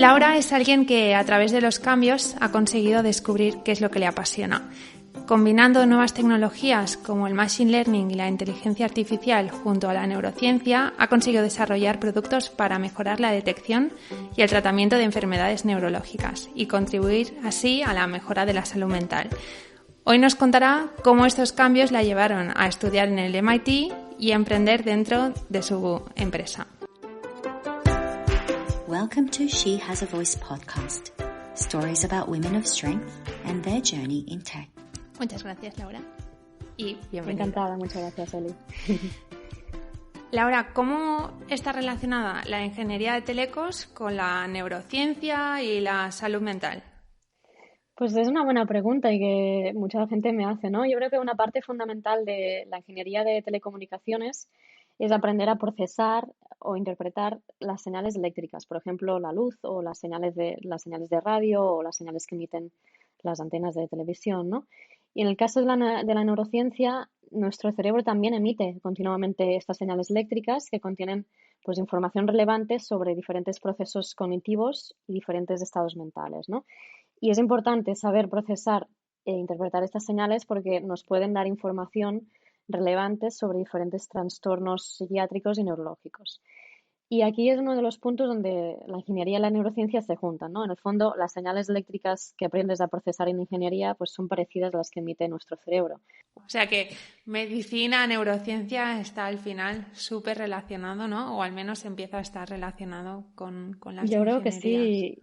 Laura es alguien que a través de los cambios ha conseguido descubrir qué es lo que le apasiona. Combinando nuevas tecnologías como el Machine Learning y la inteligencia artificial junto a la neurociencia, ha conseguido desarrollar productos para mejorar la detección y el tratamiento de enfermedades neurológicas y contribuir así a la mejora de la salud mental. Hoy nos contará cómo estos cambios la llevaron a estudiar en el MIT y a emprender dentro de su empresa. Welcome to She Has a Voice podcast. Stories about women of strength and their journey in tech. Muchas gracias, Laura. Y bienvenida. Encantada, muchas gracias, Eli. Laura, ¿cómo está relacionada la ingeniería de telecos con la neurociencia y la salud mental? Pues es una buena pregunta y que mucha gente me hace, ¿no? Yo creo que una parte fundamental de la ingeniería de telecomunicaciones es aprender a procesar o interpretar las señales eléctricas, por ejemplo, la luz o las señales de radio o las señales que emiten las antenas de televisión, ¿no? Y en el caso de la neurociencia, nuestro cerebro también emite continuamente estas señales eléctricas que contienen pues, información relevante sobre diferentes procesos cognitivos y diferentes estados mentales, ¿no? Y es importante saber procesar e interpretar estas señales porque nos pueden dar información relevante sobre diferentes trastornos psiquiátricos y neurológicos. Y aquí es uno de los puntos donde la ingeniería y la neurociencia se juntan, ¿no? En el fondo, las señales eléctricas que aprendes a procesar en ingeniería pues son parecidas a las que emite nuestro cerebro. O sea que medicina, neurociencia está al final súper relacionado, ¿no? O al menos empieza a estar relacionado con las Yo creo ingenierías. que sí.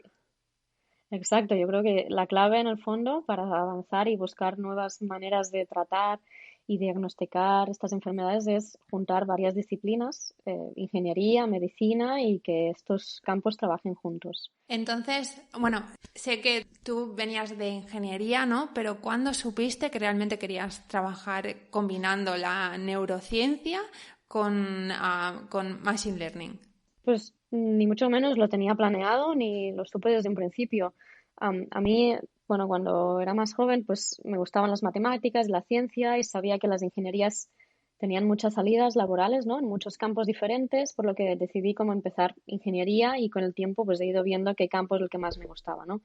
Exacto, yo creo que la clave en el fondo para avanzar y buscar nuevas maneras de tratar y diagnosticar estas enfermedades es juntar varias disciplinas, ingeniería, medicina y que estos campos trabajen juntos. Entonces, bueno, sé que tú venías de ingeniería, ¿no? Pero ¿cuándo supiste que realmente querías trabajar combinando la neurociencia con Machine Learning? Pues ni mucho menos lo tenía planeado ni lo supe desde un principio. A mí, bueno, cuando era más joven, pues me gustaban las matemáticas, la ciencia y sabía que las ingenierías tenían muchas salidas laborales, ¿no? En muchos campos diferentes, por lo que decidí cómo empezar ingeniería y con el tiempo pues he ido viendo qué campo es el que más me gustaba, ¿no?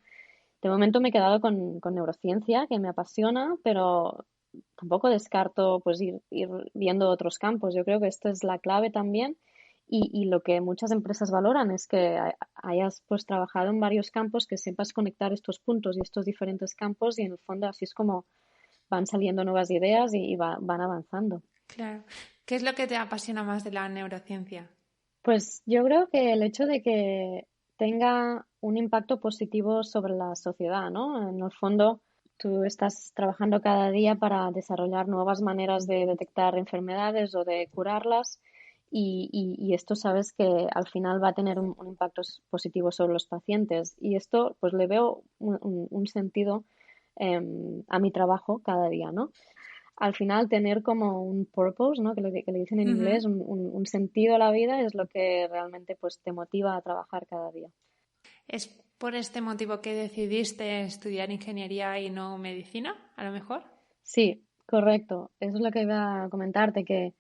De momento me he quedado con neurociencia, que me apasiona, pero tampoco descarto pues ir viendo otros campos. Yo creo que esto es la clave también y lo que muchas empresas valoran es que hayas pues trabajado en varios campos, que sepas conectar estos puntos y estos diferentes campos y en el fondo así es como van saliendo nuevas ideas y van avanzando. Claro. ¿Qué es lo que te apasiona más de la neurociencia? Pues yo creo que el hecho de que tenga un impacto positivo sobre la sociedad, ¿no? En el fondo, tú estás trabajando cada día para desarrollar nuevas maneras de detectar enfermedades o de curarlas y esto sabes que al final va a tener un impacto positivo sobre los pacientes y esto pues le veo un sentido a mi trabajo cada día, ¿no? Al final tener como un purpose, ¿no? Que le dicen en inglés, un sentido a la vida es lo que realmente pues te motiva a trabajar cada día. ¿Es por este motivo que decidiste estudiar ingeniería y no medicina, a lo mejor? Sí, correcto. Eso es lo que iba a comentarte, que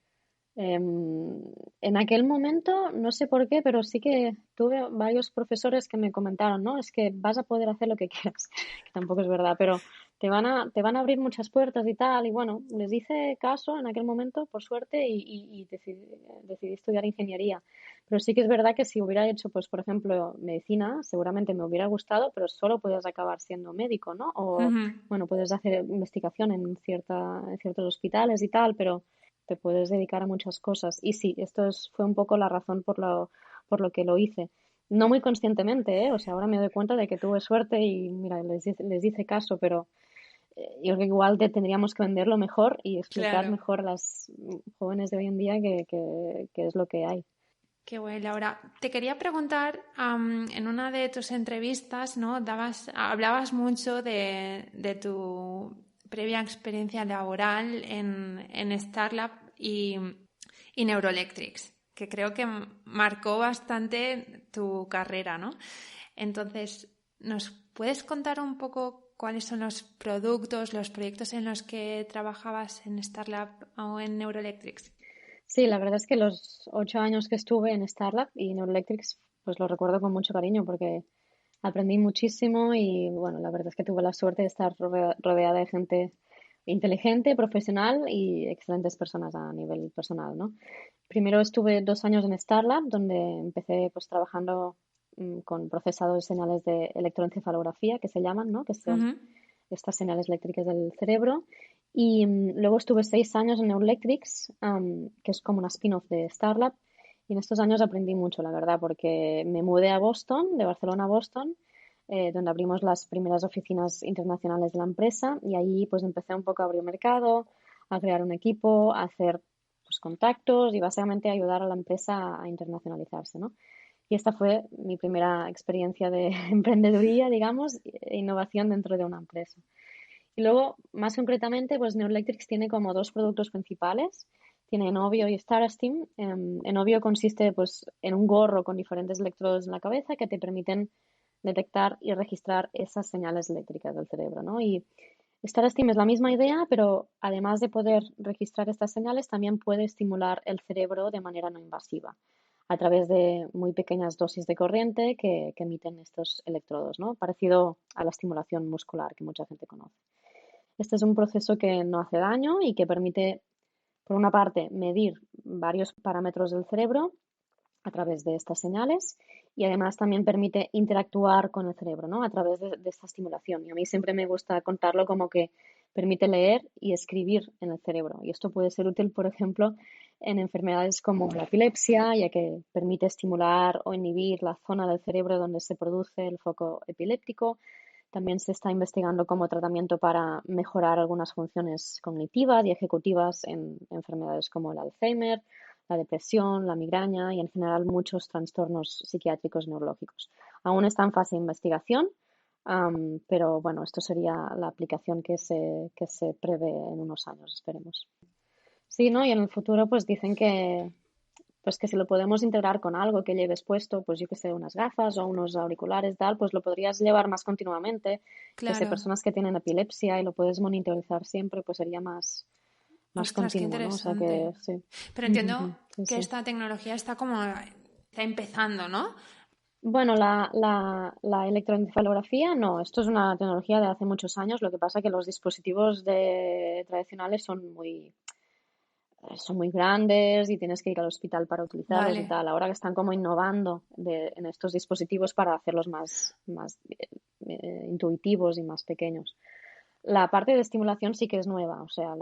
en aquel momento, no sé por qué, pero sí que tuve varios profesores que me comentaron, ¿no? Es que vas a poder hacer lo que quieras, que tampoco es verdad, pero te van a abrir muchas puertas y tal. Y bueno, les hice caso en aquel momento, por suerte, y decidí estudiar ingeniería. Pero sí que es verdad que si hubiera hecho, pues, por ejemplo, medicina, seguramente me hubiera gustado, pero solo puedes acabar siendo médico, ¿no? O, bueno, puedes hacer investigación en ciertos hospitales y tal, pero te puedes dedicar a muchas cosas. Y sí, fue un poco la razón por lo que lo hice. No muy conscientemente, ¿eh? O sea, ahora me doy cuenta de que tuve suerte y mira, les hice caso, pero yo creo que igual tendríamos que venderlo mejor y explicar Claro. mejor a las jóvenes de hoy en día que es lo que hay. Qué guay, Laura. Te quería preguntar, en una de tus entrevistas, ¿no? Hablabas mucho de tu previa experiencia laboral en Starlab y Neuroelectrics, que creo que marcó bastante tu carrera, ¿no? Entonces, ¿nos puedes contar un poco cuáles son los productos, los proyectos en los que trabajabas en Starlab o en Neuroelectrics? Sí, la verdad es que los 8 años que estuve en Starlab y Neuroelectrics, pues lo recuerdo con mucho cariño porque Aprendí muchísimo y bueno, la verdad es que tuve la suerte de estar rodeada de gente inteligente, profesional y excelentes personas a nivel personal, ¿no? Primero estuve 2 años en Starlab, donde empecé pues trabajando con procesadores de señales de electroencefalografía, que se llaman, ¿no? Que son Ujú. estas señales eléctricas del cerebro. Y luego estuve 6 años en Neuroelectrics, que es como una spin-off de Starlab. Y en estos años aprendí mucho, la verdad, porque me mudé a Boston, de Barcelona a Boston, donde abrimos las primeras oficinas internacionales de la empresa. Y ahí pues empecé un poco a abrir mercado, a crear un equipo, a hacer pues, contactos y básicamente ayudar a la empresa a internacionalizarse, ¿no? Y esta fue mi primera experiencia de emprendeduría, digamos, e innovación dentro de una empresa. Y luego, más concretamente, pues Neuroelectrics tiene como dos productos principales. Tiene Enovio y StarSteam. Enovio consiste pues, en un gorro con diferentes electrodos en la cabeza que te permiten detectar y registrar esas señales eléctricas del cerebro, ¿no? Y StarSteam es la misma idea, pero además de poder registrar estas señales, también puede estimular el cerebro de manera no invasiva a través de muy pequeñas dosis de corriente que emiten estos electrodos, ¿no? Parecido a la estimulación muscular que mucha gente conoce. Este es un proceso que no hace daño y que permite, por una parte, medir varios parámetros del cerebro a través de estas señales y además también permite interactuar con el cerebro, ¿no? A través de esta estimulación. Y a mí siempre me gusta contarlo como que permite leer y escribir en el cerebro. Y esto puede ser útil, por ejemplo, en enfermedades como la epilepsia, ya que permite estimular o inhibir la zona del cerebro donde se produce el foco epiléptico. También se está investigando como tratamiento para mejorar algunas funciones cognitivas y ejecutivas en enfermedades como el Alzheimer, la depresión, la migraña y en general muchos trastornos psiquiátricos neurológicos. Aún está en fase de investigación, pero bueno, esto sería la aplicación que se prevé en unos años, esperemos. Sí, ¿no? Y en el futuro pues dicen que si lo podemos integrar con algo que lleves puesto, pues yo que sé, unas gafas o unos auriculares, tal, pues lo podrías llevar más continuamente. Que sé, Claro. personas que tienen epilepsia y lo puedes monitorizar siempre, pues sería más Ostras, qué continuo, ¿no? O sea que interesante. sí. Pero entiendo Sí, que sí. esta tecnología está como, está empezando, ¿no? Bueno, la electroencefalografía no, esto es una tecnología de hace muchos años. Lo que pasa es que los dispositivos tradicionales son muy grandes y tienes que ir al hospital para utilizarlos y Vale. tal. Ahora que están como innovando en estos dispositivos para hacerlos más intuitivos y más pequeños. La parte de estimulación sí que es nueva, o sea,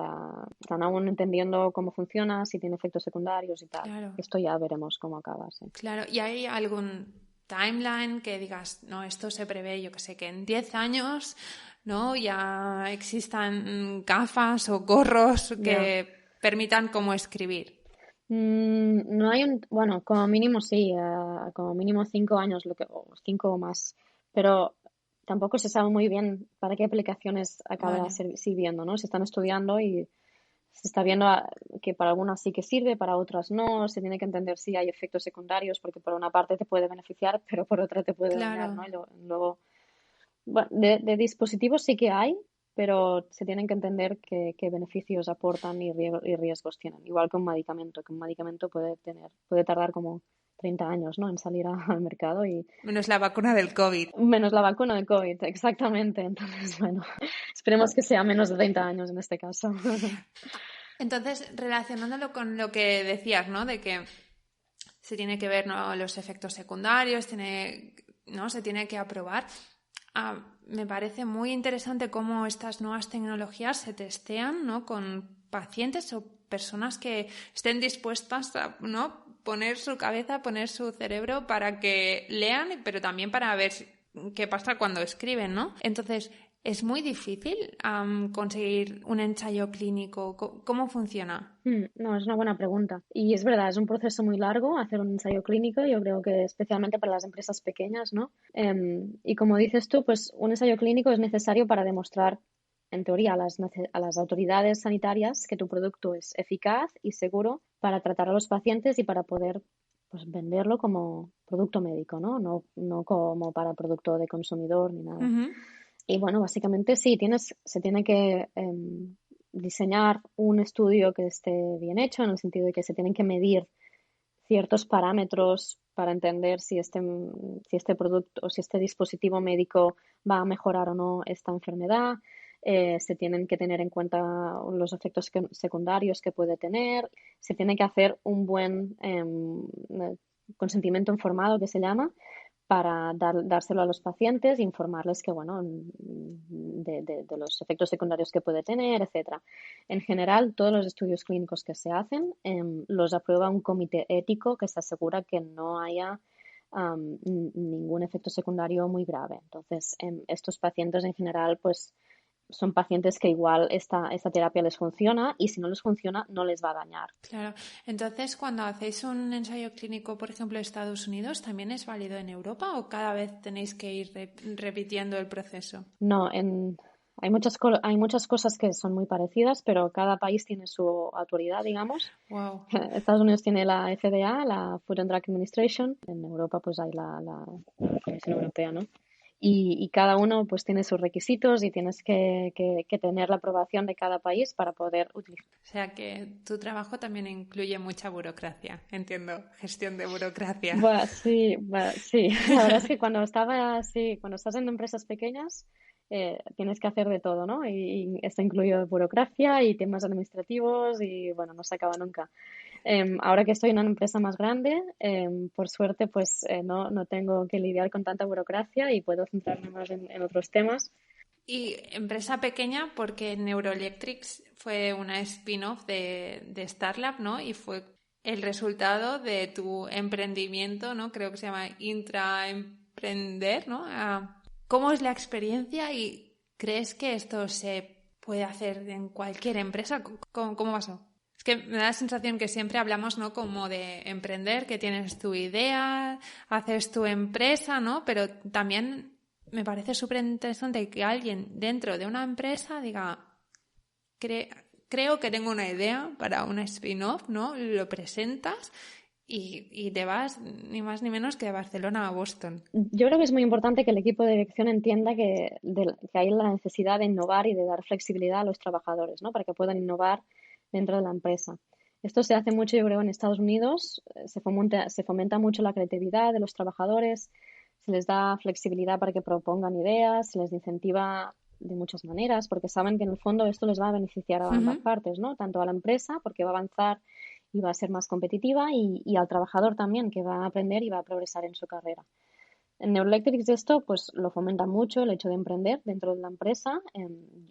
están aún entendiendo cómo funciona, si tiene efectos secundarios y tal. Claro, Esto ya veremos cómo acaba, sí. claro. ¿Y hay algún timeline que digas, no, esto se prevé, yo que sé, que en 10 años, ¿no? Ya existan gafas o gorros Ya. que permitan como escribir? No hay bueno, como mínimo sí, como mínimo 5 años, o 5 o más, pero tampoco se sabe muy bien para qué aplicaciones acabará Vale. sirviendo, ¿no? Se están estudiando y se está viendo que para algunas sí que sirve, para otras no, se tiene que entender si hay efectos secundarios, porque por una parte te puede beneficiar, pero por otra te puede dañar, Claro. ¿no? Y luego, bueno, de dispositivos sí que hay, pero se tienen que entender qué beneficios aportan y riesgos tienen. Igual que un medicamento puede tardar como 30 años, ¿no? En salir al mercado y Menos la vacuna del COVID. menos la vacuna de COVID, exactamente. Entonces, bueno, esperemos que sea menos de 30 años en este caso. Entonces, relacionándolo con lo que decías, ¿no? De que se tiene que ver, ¿no?, los efectos secundarios, ¿no? Se tiene que aprobar. Me parece muy interesante cómo estas nuevas tecnologías se testean, ¿no?, con pacientes o personas que estén dispuestas a, ¿no?, poner su cabeza, poner su cerebro para que lean, pero también para ver qué pasa cuando escriben, ¿no? Entonces, ¿es muy difícil conseguir un ensayo clínico? ¿Cómo funciona? No, es una buena pregunta. Y es verdad, es un proceso muy largo hacer un ensayo clínico, yo creo que especialmente para las empresas pequeñas, ¿no? Y como dices tú, pues un ensayo clínico es necesario para demostrar, en teoría, a las autoridades sanitarias que tu producto es eficaz y seguro para tratar a los pacientes y para poder pues, venderlo como producto médico, ¿no? No como para producto de consumidor ni nada. Ujú. Y bueno, básicamente sí, se tiene que diseñar un estudio que esté bien hecho, en el sentido de que se tienen que medir ciertos parámetros para entender si este producto o si este dispositivo médico va a mejorar o no esta enfermedad. Se tienen que tener en cuenta los efectos secundarios que puede tener. Se tiene que hacer un buen consentimiento informado, que se llama, para dárselo a los pacientes, informarles que, bueno, de los efectos secundarios que puede tener, etcétera. En general, todos los estudios clínicos que se hacen los aprueba un comité ético que se asegura que no haya ningún efecto secundario muy grave. Entonces, estos pacientes en general, pues, son pacientes que igual esta terapia les funciona y si no les funciona no les va a dañar. Claro. Entonces, cuando hacéis un ensayo clínico, por ejemplo, en Estados Unidos, ¿también es válido en Europa o cada vez tenéis que ir repitiendo el proceso? No, hay muchas cosas que son muy parecidas, pero cada país tiene su autoridad, digamos. Wow. Estados Unidos tiene la FDA, la Food and Drug Administration. En Europa pues hay la Comisión Europea, ¿no? Y cada uno pues tiene sus requisitos y tienes que tener la aprobación de cada país para poder utilizar. O sea que tu trabajo también incluye mucha burocracia, entiendo, gestión de burocracia. Sí. La verdad es que cuando estás en empresas pequeñas tienes que hacer de todo, ¿no? Y esto incluye burocracia y temas administrativos y bueno, no se acaba nunca. Ahora que estoy en una empresa más grande, por suerte, pues no tengo que lidiar con tanta burocracia y puedo centrarme más en otros temas. Y empresa pequeña porque Neuroelectrics fue una spin-off de Starlab, ¿no? Y fue el resultado de tu emprendimiento, ¿no? Creo que se llama Intraemprender, ¿no? ¿Cómo es la experiencia y crees que esto se puede hacer en cualquier empresa? ¿Cómo pasó? Es que me da la sensación que siempre hablamos, ¿no? Como de emprender, que tienes tu idea, haces tu empresa, ¿no? Pero también me parece súper interesante que alguien dentro de una empresa diga, creo que tengo una idea para una spin-off, ¿no? Lo presentas y te vas ni más ni menos que de Barcelona a Boston. Yo creo que es muy importante que el equipo de dirección entienda que hay la necesidad de innovar y de dar flexibilidad a los trabajadores, ¿no? Para que puedan innovar dentro de la empresa. Esto se hace mucho, yo creo, en Estados Unidos. Se fomenta mucho la creatividad de los trabajadores, se les da flexibilidad para que propongan ideas, se les incentiva de muchas maneras, porque saben que en el fondo esto les va a beneficiar a ambas partes, ¿no? Tanto a la empresa, porque va a avanzar y va a ser más competitiva, y al trabajador también, que va a aprender y va a progresar en su carrera. En Neuroelectrics esto pues lo fomenta mucho, el hecho de emprender dentro de la empresa.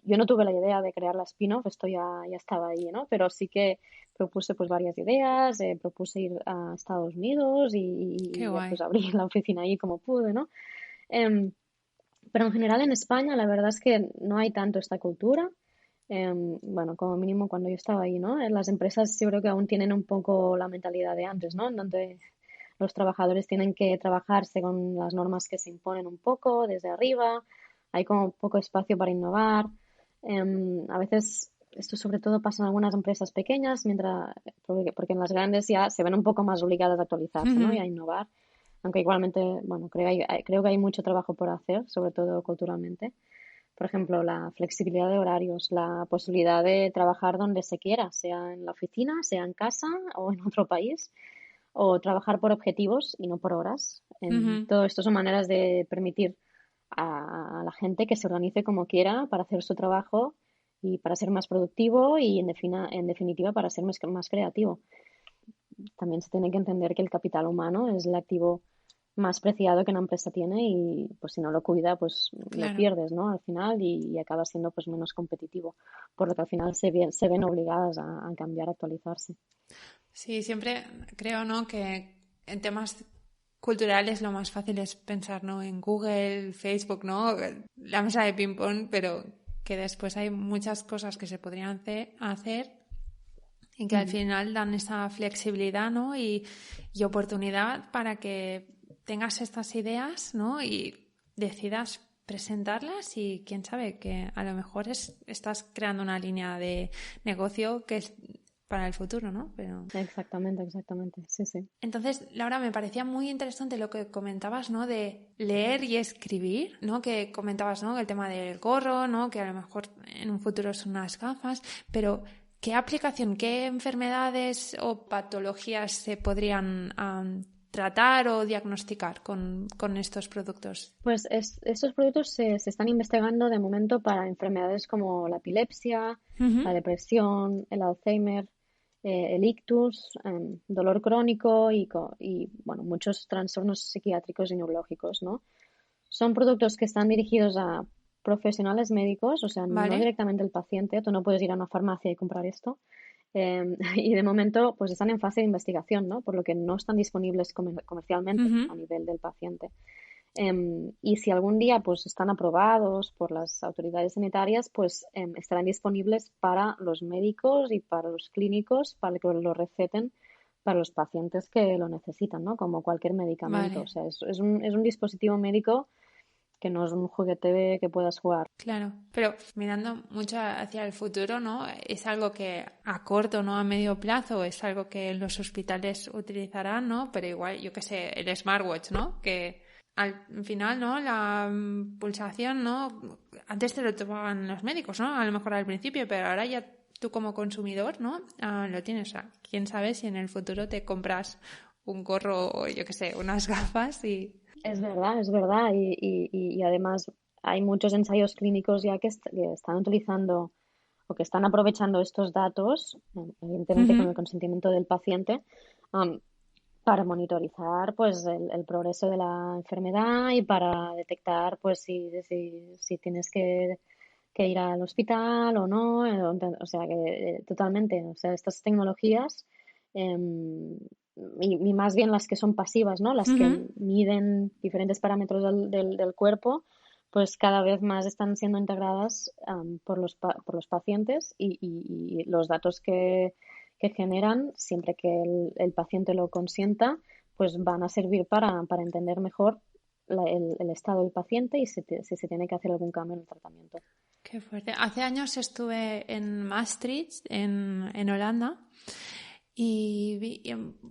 Yo no tuve la idea de crear la spin-off, esto ya estaba ahí, ¿no? Pero sí que propuse pues varias ideas, propuse ir a Estados Unidos y pues abrí la oficina ahí como pude, ¿no? Pero en general en España la verdad es que no hay tanto esta cultura. Bueno, como mínimo cuando yo estaba ahí, ¿no? Las empresas yo creo que aún tienen un poco la mentalidad de antes, ¿no? En donde los trabajadores tienen que trabajar según las normas que se imponen un poco desde arriba, hay como poco espacio para innovar. A veces esto sobre todo pasa en algunas empresas pequeñas, porque en las grandes ya se ven un poco más obligadas a actualizarse, ¿no? Y a innovar, aunque igualmente, bueno, creo que hay mucho trabajo por hacer, sobre todo culturalmente. Por ejemplo, la flexibilidad de horarios, la posibilidad de trabajar donde se quiera, sea en la oficina, sea en casa o en otro país, o trabajar por objetivos y no por horas. Todo esto son maneras de permitir a la gente que se organice como quiera para hacer su trabajo y para ser más productivo y, en definitiva, para ser más creativo. También se tiene que entender que el capital humano es el activo más preciado que una empresa tiene y pues si no lo cuida pues lo pierdes, ¿no? Al final y acaba siendo pues menos competitivo, por lo que al final se ven obligadas a cambiar, a actualizarse. Sí, siempre creo, ¿no? Que en temas culturales lo más fácil es pensar, ¿no? En Google, Facebook, ¿no? La mesa de ping-pong, pero que después hay muchas cosas que se podrían hacer y que al final dan esa flexibilidad, ¿no? Y oportunidad para que tengas estas ideas, ¿no? Y decidas presentarlas y quién sabe que a lo mejor estás creando una línea de negocio que es para el futuro, ¿no? Pero... Exactamente, sí. Entonces, Laura, me parecía muy interesante lo que comentabas, ¿no? De leer y escribir, ¿no? Que comentabas, ¿no? El tema del gorro, ¿no? Que a lo mejor en un futuro son unas gafas, pero ¿qué aplicación, qué enfermedades o patologías se podrían tratar o diagnosticar con estos productos? Pues estos productos se están investigando de momento para enfermedades como la epilepsia, Ujú. la depresión, el Alzheimer, el ictus, dolor crónico y bueno, muchos trastornos psiquiátricos y neurológicos, ¿no? Son productos que están dirigidos a profesionales médicos, o sea, no Vale. directamente al paciente. Tú no puedes ir a una farmacia y comprar esto. Y de momento, pues están en fase de investigación, ¿no? Por lo que no están disponibles comercialmente Ujú. a nivel del paciente. Y si algún día pues están aprobados por las autoridades sanitarias, pues estarán disponibles para los médicos y para los clínicos para que lo receten para los pacientes que lo necesitan, ¿no? Como cualquier medicamento. O Vale. sea, es un dispositivo médico que no es un juguete que puedas jugar. Claro, pero mirando mucho hacia el futuro, ¿no? ¿Es algo que a corto, no a medio plazo, es algo que los hospitales utilizarán, ¿no? Pero igual, yo qué sé, el smartwatch, ¿no? Que al final, ¿no? La pulsación, ¿no? Antes te lo tomaban los médicos, ¿no? A lo mejor al principio, pero ahora ya tú como consumidor, ¿no? Lo tienes. O sea, quién sabe si en el futuro te compras un gorro o yo qué sé, unas gafas y... Es verdad, es verdad. Y además hay muchos ensayos clínicos ya que están utilizando o que están aprovechando estos datos, evidentemente con Ujú. el consentimiento del paciente, am, para monitorizar pues el progreso de la enfermedad y para detectar pues si tienes que ir al hospital o no, o sea que totalmente, o sea, estas tecnologías em, y más bien las que son pasivas, ¿no? Las que Ujú. miden diferentes parámetros del cuerpo, pues cada vez más están siendo integradas por los pacientes y los datos que generan, siempre que el paciente lo consienta, pues van a servir para entender mejor el estado del paciente y si se tiene que hacer algún cambio en el tratamiento. Qué fuerte. Hace años estuve en Maastricht, en Holanda, y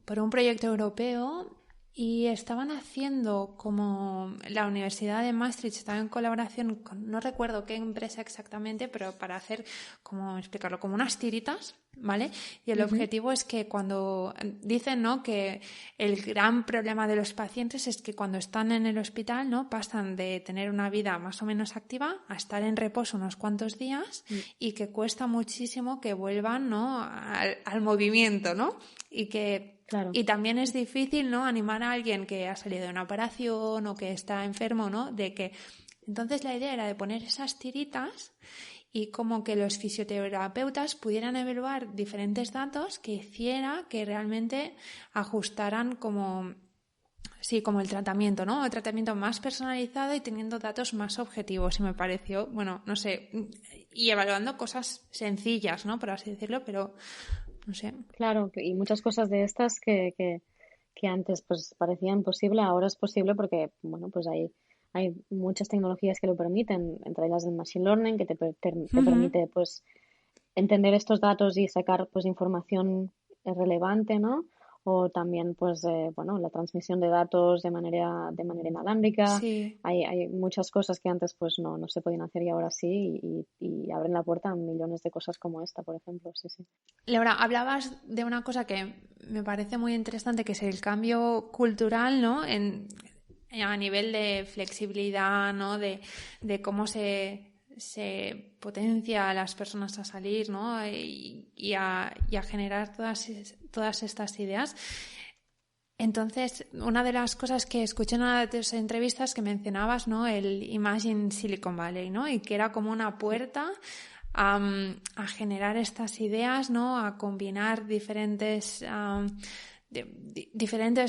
por un proyecto europeo y estaban haciendo como la Universidad de Maastricht estaba en colaboración con, no recuerdo qué empresa exactamente, pero para hacer, como explicarlo, como unas tiritas, ¿vale? Y el Ujú. objetivo es que cuando dicen, ¿no? Que el gran problema de los pacientes es que cuando están en el hospital, ¿no? Pasan de tener una vida más o menos activa a estar en reposo unos cuantos días Mm. y que cuesta muchísimo que vuelvan, ¿no? Al movimiento, ¿no? Y que Claro. y también es difícil, ¿no? Animar a alguien que ha salido de una operación o que está enfermo, ¿no? De que entonces la idea era de poner esas tiritas y como que los fisioterapeutas pudieran evaluar diferentes datos que hiciera que realmente ajustaran como sí, como el tratamiento, ¿no? El tratamiento más personalizado y teniendo datos más objetivos. Y me pareció, bueno, no sé, y evaluando cosas sencillas, ¿no? Por así decirlo, pero no sé. Claro, y muchas cosas de estas que antes pues parecía imposible, ahora es posible porque, bueno, pues hay muchas tecnologías que lo permiten, entre ellas el machine learning, que te Ujú. permite pues entender estos datos y sacar pues información relevante, ¿no? O también pues bueno, la transmisión de datos de manera inalámbrica. Sí. Hay muchas cosas que antes pues no se podían hacer y ahora sí y abren la puerta a millones de cosas como esta, por ejemplo. Sí, sí. Laura, hablabas de una cosa que me parece muy interesante, que es el cambio cultural, ¿no? A nivel de flexibilidad, ¿no? De cómo se potencia a las personas a salir, ¿no? Y a generar todas estas ideas. Entonces, una de las cosas que escuché en una de tus entrevistas que mencionabas, ¿no? El Imagine Silicon Valley, ¿no? Y que era como una puerta a generar estas ideas, ¿no? A combinar diferentes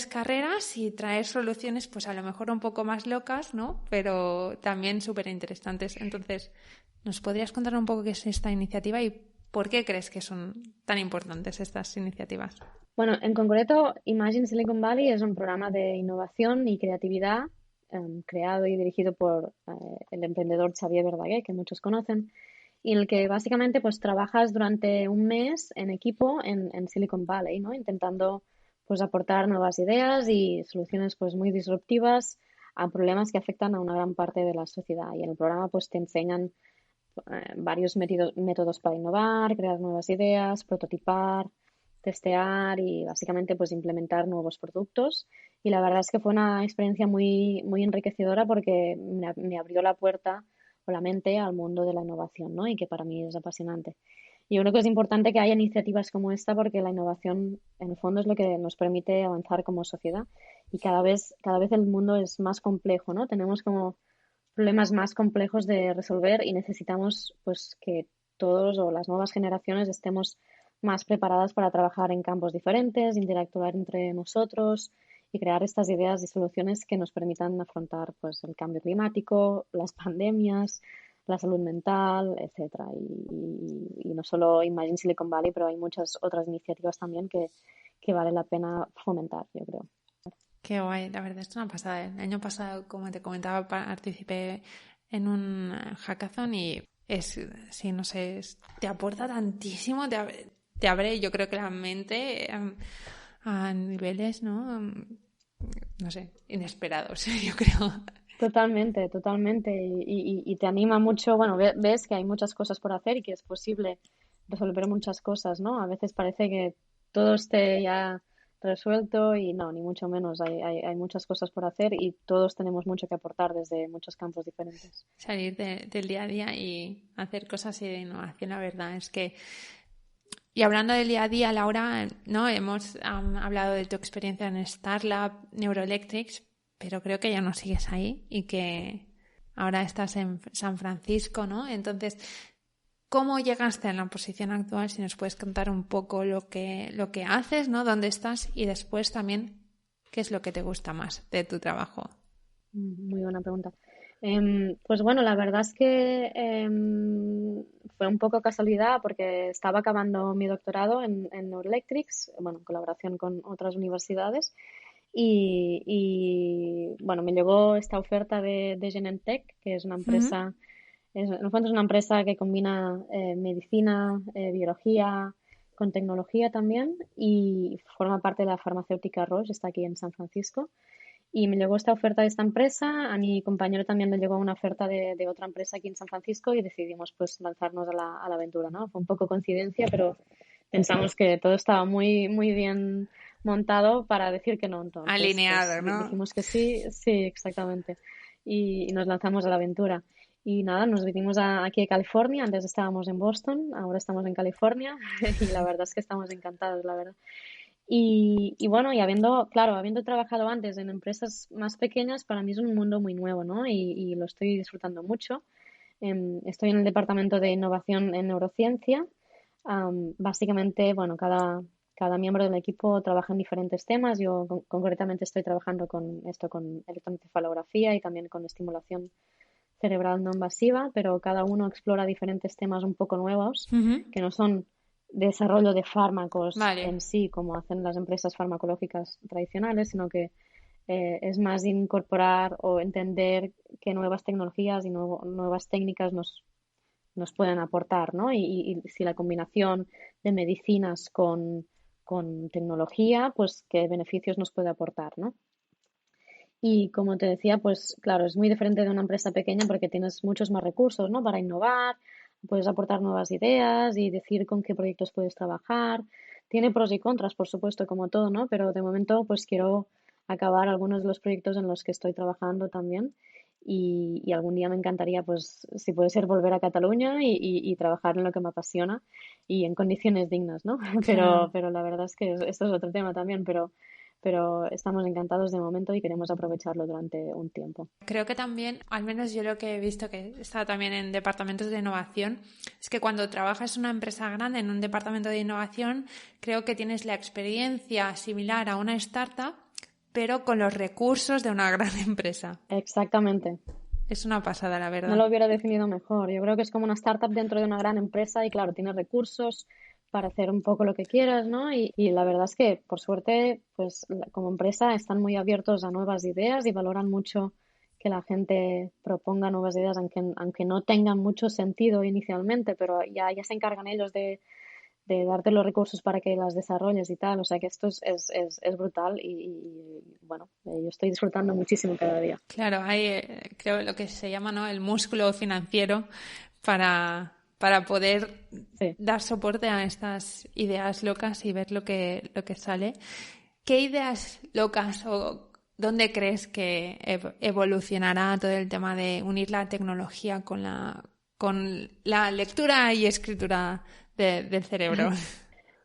carreras y traer soluciones, pues a lo mejor un poco más locas, ¿no? Pero también súper interesantes. Entonces, ¿nos podrías contar un poco qué es esta iniciativa y por qué crees que son tan importantes estas iniciativas? Bueno, en concreto, Imagine Silicon Valley es un programa de innovación y creatividad creado y dirigido por el emprendedor Xavier Verdaguer, que muchos conocen, y en el que básicamente pues trabajas durante un mes en equipo en Silicon Valley, ¿no? Intentando pues aportar nuevas ideas y soluciones pues muy disruptivas a problemas que afectan a una gran parte de la sociedad. Y en el programa pues te enseñan varios métodos para innovar, crear nuevas ideas, prototipar, testear y básicamente pues implementar nuevos productos. Y la verdad es que fue una experiencia muy, muy enriquecedora porque me abrió la puerta o la mente al mundo de la innovación, ¿no? Y que para mí es apasionante. Y yo creo que es importante que haya iniciativas como esta porque la innovación en el fondo es lo que nos permite avanzar como sociedad y cada vez el mundo es más complejo, ¿no? Tenemos como problemas más complejos de resolver y necesitamos pues que todos o las nuevas generaciones estemos más preparadas para trabajar en campos diferentes, interactuar entre nosotros y crear estas ideas y soluciones que nos permitan afrontar pues el cambio climático, las pandemias, la salud mental, etcétera. Y no solo Imagine Silicon Valley, pero hay muchas otras iniciativas también que vale la pena fomentar, yo creo. Qué guay, la verdad es una pasada. El año pasado, como te comentaba, participé en un hackathon y sí, no sé, te aporta tantísimo, te abre, yo creo que la mente a niveles, ¿no? No sé, inesperados, yo creo. Totalmente, totalmente. Y te anima mucho, bueno, ves que hay muchas cosas por hacer y que es posible resolver muchas cosas, ¿no? A veces parece que todo esté ya resuelto y no, ni mucho menos. Hay muchas cosas por hacer y todos tenemos mucho que aportar desde muchos campos diferentes. Salir del día a día y hacer cosas de innovación, la verdad es que... Y hablando del día a día, Laura, ¿no? Hemos hablado de tu experiencia en Starlab, Neuroelectrics, pero creo que ya no sigues ahí y que ahora estás en San Francisco, ¿no? Entonces, ¿cómo llegaste a la posición actual? Si nos puedes contar un poco lo que haces, ¿no? ¿Dónde estás? Y después también, ¿qué es lo que te gusta más de tu trabajo? Muy buena pregunta. Pues bueno, la verdad es que fue un poco casualidad porque estaba acabando mi doctorado en Neuroelectrics, bueno, en colaboración con otras universidades. Bueno, me llegó esta oferta de Genentech, que es una Ujú. empresa, en el fondo es una empresa que combina medicina, biología con tecnología también y forma parte de la farmacéutica Roche, está aquí en San Francisco. Y me llegó esta oferta de esta empresa, a mi compañero también le llegó una oferta de otra empresa aquí en San Francisco y decidimos pues lanzarnos a la aventura, ¿no? Fue un poco coincidencia, pero pensamos que todo estaba muy, muy bien montado para decir que no. Entonces, pues Alineado, ¿no? dijimos que sí, sí, exactamente. Y nos lanzamos a la aventura. Y nada, nos vinimos aquí a California, antes estábamos en Boston, ahora estamos en California y la verdad es que estamos encantados, la verdad. Y bueno, y claro, habiendo trabajado antes en empresas más pequeñas, para mí es un mundo muy nuevo, ¿no? Y lo estoy disfrutando mucho. Estoy en el departamento de innovación en neurociencia. Básicamente, bueno, cada miembro del equipo trabaja en diferentes temas. Yo concretamente estoy trabajando con electroencefalografía y también con estimulación cerebral no invasiva, pero cada uno explora diferentes temas un poco nuevos Ujú. que no son desarrollo de fármacos Vale. en sí, como hacen las empresas farmacológicas tradicionales, sino que es más incorporar o entender qué nuevas tecnologías y nuevas técnicas nos pueden aportar, ¿no? Y si la combinación de medicinas con tecnología, pues qué beneficios nos puede aportar, ¿no? Y como te decía, pues claro, es muy diferente de una empresa pequeña porque tienes muchos más recursos, ¿no? Para innovar, puedes aportar nuevas ideas y decir con qué proyectos puedes trabajar. Tiene pros y contras, por supuesto, como todo, ¿no? Pero de momento, pues quiero acabar algunos de los proyectos en los que estoy trabajando también. Y algún día me encantaría, pues, si puede ser, volver a Cataluña y trabajar en lo que me apasiona y en condiciones dignas, ¿no? Claro. Pero la verdad es que esto es otro tema también, pero estamos encantados de momento y queremos aprovecharlo durante un tiempo. Creo que también, al menos yo lo que he visto que he estado también en departamentos de innovación, es que cuando trabajas en una empresa grande, en un departamento de innovación, creo que tienes la experiencia similar a una startup, pero con los recursos de una gran empresa. Exactamente. Es una pasada, la No verdad. lo hubiera definido mejor. Yo creo que es como una startup dentro de una gran empresa y claro, tienes recursos para hacer un poco lo que quieras, ¿no? Y la verdad es que, por suerte, pues como empresa están muy abiertos a nuevas ideas y valoran mucho que la gente proponga nuevas ideas, aunque no tengan mucho sentido inicialmente, pero ya se encargan ellos de darte los recursos para que las desarrolles y tal. O sea que esto es brutal bueno, yo estoy disfrutando muchísimo cada día. Claro, hay, creo, lo que se llama, ¿no? El músculo financiero para poder Sí. dar soporte a estas ideas locas y ver lo que sale. ¿Qué ideas locas o dónde crees que evolucionará todo el tema de unir la tecnología con la lectura y escritura del cerebro?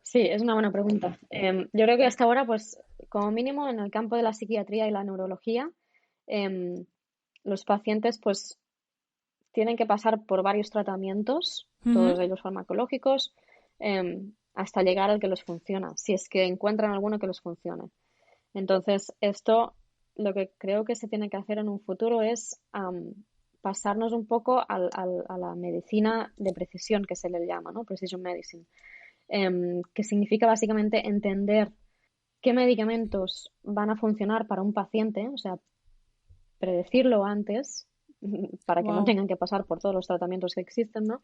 Sí, es una buena pregunta. Yo creo que hasta ahora, pues, como mínimo en el campo de la psiquiatría y la neurología, em, los pacientes, pues, tienen que pasar por varios tratamientos, todos Ujú. ellos farmacológicos, hasta llegar al que les funciona, si es que encuentran alguno que les funcione. Entonces, esto, lo que creo que se tiene que hacer en un futuro es pasarnos un poco a la medicina de precisión, que se le llama, ¿no? Precision medicine, que significa básicamente entender qué medicamentos van a funcionar para un paciente, o sea, predecirlo antes para que no Wow. tengan que pasar por todos los tratamientos que existen, ¿no?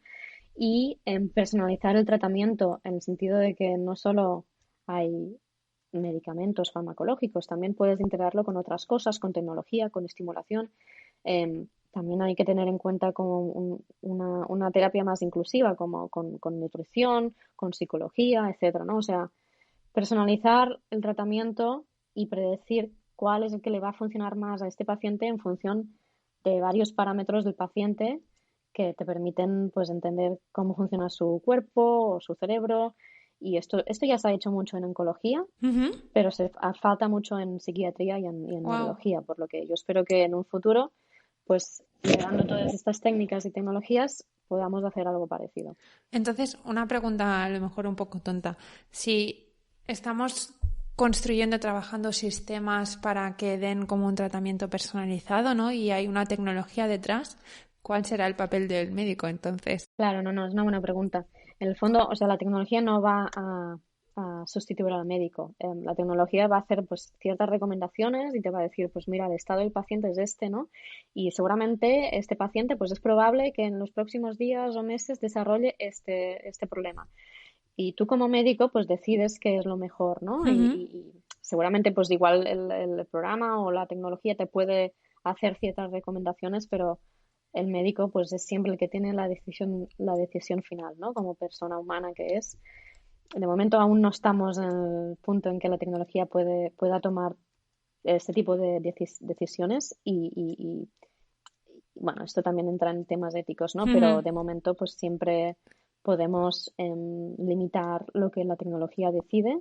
Y personalizar el tratamiento en el sentido de que no solo hay medicamentos farmacológicos, también puedes integrarlo con otras cosas, con tecnología, con estimulación. También hay que tener en cuenta como una terapia más inclusiva, como con nutrición, con psicología, etcétera, ¿no? O sea, personalizar el tratamiento y predecir cuál es el que le va a funcionar más a este paciente en función de varios parámetros del paciente que te permiten pues entender cómo funciona su cuerpo o su cerebro. Y esto ya se ha hecho mucho en oncología, pero falta mucho en psiquiatría y en Wow. neurología, por lo que yo espero que en un futuro, pues, llevando todas estas técnicas y tecnologías, podamos hacer algo parecido. Entonces, una pregunta a lo mejor un poco tonta. Si estamos construyendo, trabajando sistemas para que den como un tratamiento personalizado, ¿no? Y hay una tecnología detrás, ¿cuál será el papel del médico entonces? Claro, no, es una buena pregunta. En el fondo, o sea, la tecnología no va a sustituir al médico. La tecnología va a hacer pues ciertas recomendaciones y te va a decir, pues mira, el estado del paciente es este, ¿no? Y seguramente este paciente, pues es probable que en los próximos días o meses desarrolle este problema. Y tú como médico, pues decides qué es lo mejor, ¿no? Ujú. Y seguramente, pues igual el programa o la tecnología te puede hacer ciertas recomendaciones, pero el médico, pues es siempre el que tiene la decisión final, ¿no? Como persona humana que es. De momento aún no estamos en el punto en que la tecnología pueda tomar este tipo de decisiones bueno, esto también entra en temas éticos, ¿no? Pero Ujú. de momento, pues siempre podemos limitar lo que la tecnología decide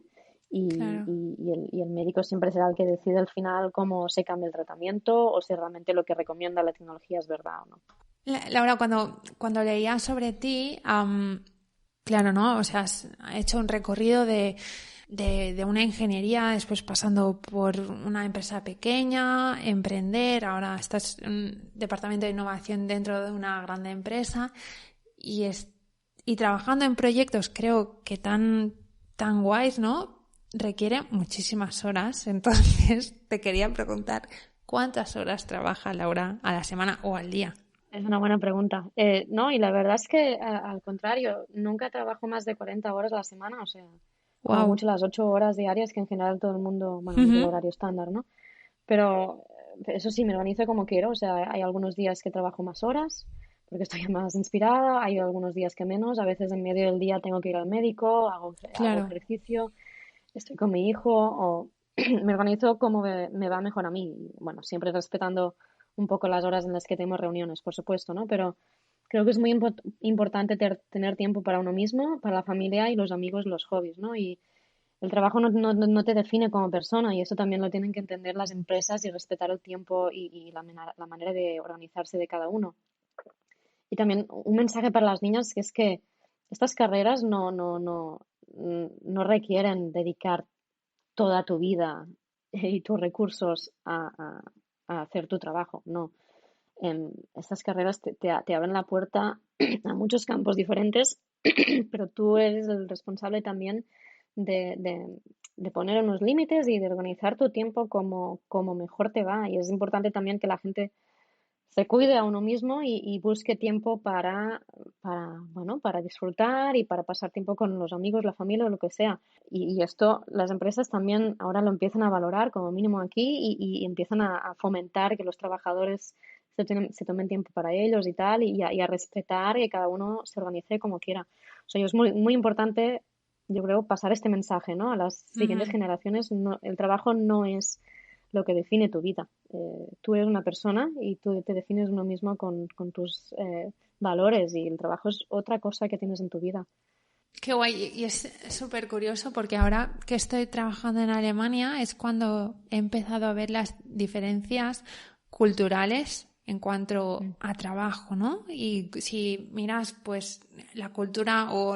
Claro. y el médico siempre será el que decide al final cómo se cambia el tratamiento o si realmente lo que recomienda la tecnología es verdad o no. Laura, cuando leía sobre ti, claro, ¿no? O sea, has hecho un recorrido de una ingeniería, después pasando por una empresa pequeña, emprender, ahora estás en un departamento de innovación dentro de una grande empresa y, y trabajando en proyectos, creo que tan guays, ¿no? Requiere muchísimas horas. Entonces, te quería preguntar, ¿cuántas horas trabaja Laura a la semana o al día? Es una buena pregunta. No, y la verdad es que al contrario, nunca trabajo más de 40 horas a la semana, o sea, como Wow. mucho las 8 horas diarias que en general todo el mundo, bueno, es el horario estándar, ¿no? Pero eso sí, me organizo como quiero. O sea, hay algunos días que trabajo más horas porque estoy más inspirada, hay algunos días que menos. A veces en medio del día tengo que ir al médico, hago Claro. ejercicio, estoy con mi hijo o me organizo como me va mejor a mí. Bueno, siempre respetando un poco las horas en las que tenemos reuniones, por supuesto, ¿no? Pero creo que es muy importante tener tiempo para uno mismo, para la familia y los amigos, los hobbies, ¿no? Y el trabajo no te define como persona y eso también lo tienen que entender las empresas y respetar el tiempo y la manera de organizarse de cada uno. Y también un mensaje para las niñas que es que estas carreras no requieren dedicar toda tu vida y tus recursos a hacer tu trabajo, no. Estas carreras te abren la puerta a muchos campos diferentes, pero tú eres el responsable también de poner unos límites y de organizar tu tiempo como mejor te va. Y es importante también que la gente se cuide a uno mismo y busque tiempo bueno, para disfrutar y para pasar tiempo con los amigos, la familia o lo que sea. Y esto las empresas también ahora lo empiezan a valorar, como mínimo aquí, y empiezan a fomentar que los trabajadores se tomen tiempo para ellos y tal, y a respetar que cada uno se organice como quiera. O sea, es muy, muy importante, yo creo, pasar este mensaje, ¿no? A las siguientes generaciones. El trabajo no es lo que define tu vida. Tú eres una persona y tú te defines uno mismo con tus valores, y el trabajo es otra cosa que tienes en tu vida. Qué guay, y es súper curioso porque ahora que estoy trabajando en Alemania es cuando he empezado a ver las diferencias culturales en cuanto a trabajo, ¿no? Y si miras, pues, la cultura o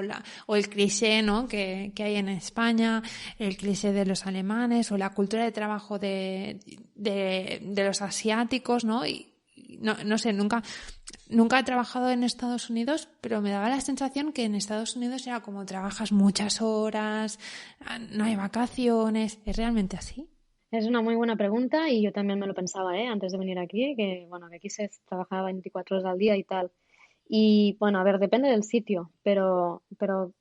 el cliché, ¿no? que hay en España, el cliché de los alemanes o la cultura de trabajo de los asiáticos, ¿no? Y no sé, nunca he trabajado en Estados Unidos, pero me daba la sensación que en Estados Unidos era como trabajas muchas horas, no hay vacaciones. ¿Es realmente así? Es una muy buena pregunta, y yo también me lo pensaba, antes de venir aquí, que bueno, que aquí se trabajaba 24 horas al día y tal. Y bueno, a ver, depende del sitio, pero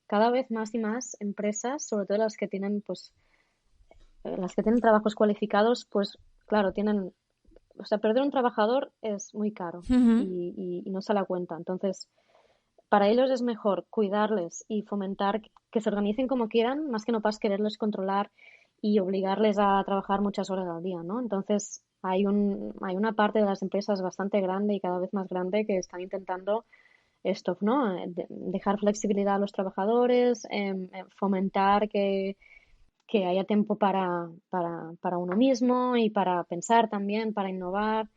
cada vez más y más empresas, sobre todo las que tienen trabajos cualificados, pues claro, o sea, perder un trabajador es muy caro y no se la cuenta. Entonces, para ellos es mejor cuidarles y fomentar que se organicen como quieran, más que no pas quererles controlar y obligarles a trabajar muchas horas al día, ¿no? Entonces, hay una parte de las empresas bastante grande y cada vez más grande que están intentando esto, ¿no? Dejar flexibilidad a los trabajadores, fomentar que haya tiempo para uno mismo y para pensar también, para innovar.